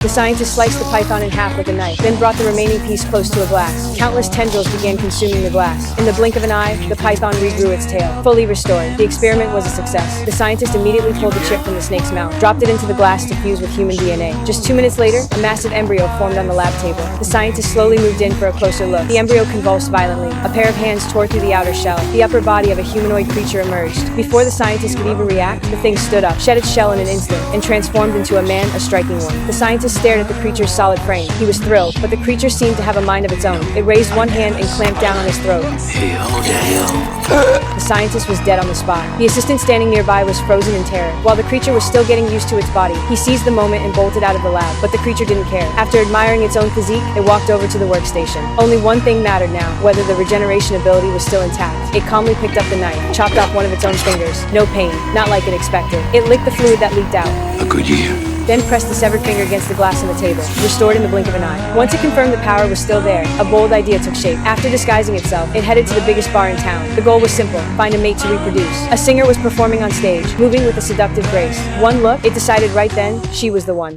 The scientist sliced the python in half with a knife, then brought the remaining piece close to a glass. Countless tendrils began consuming the glass. In the blink of an eye, the python regrew its tail, fully restored. The experiment was a success. The scientist immediately pulled the chip from the snake's mouth, dropped it into the glass to fuse with human DNA. Just 2 minutes later, a massive embryo formed on the lab table. The scientist slowly moved in for a closer look. The embryo convulsed violently. A pair of hands tore through the outer shell. The upper body of a humanoid creature emerged. Before the scientist could even react, the thing stood up, shed its shell in an instant, and transformed into a man, a striking one. The scientist stared at the creature's solid frame. He was thrilled, but the creature seemed to have a mind of its own. It raised one hand and clamped down on his throat. Hey, hold that, The scientist was dead on the spot. The assistant standing nearby was frozen in terror. While the creature was still getting used to its body, he seized the moment and bolted out of the lab, but the creature didn't care. After admiring its own physique, it walked over to the workstation. Only one thing mattered now, whether the regeneration ability was still intact. It calmly picked up the knife, chopped off one of its own fingers. No pain, not like it expected. It licked the fluid that leaked out, A good year. then pressed the severed finger against the glass on the table, restored in the blink of an eye. Once it confirmed the power was still there, a bold idea took shape. After disguising itself, it headed to the biggest bar in town. The goal was simple: find a mate to reproduce. A singer was performing on stage, moving with a seductive grace. One look, it decided right then, she was the one.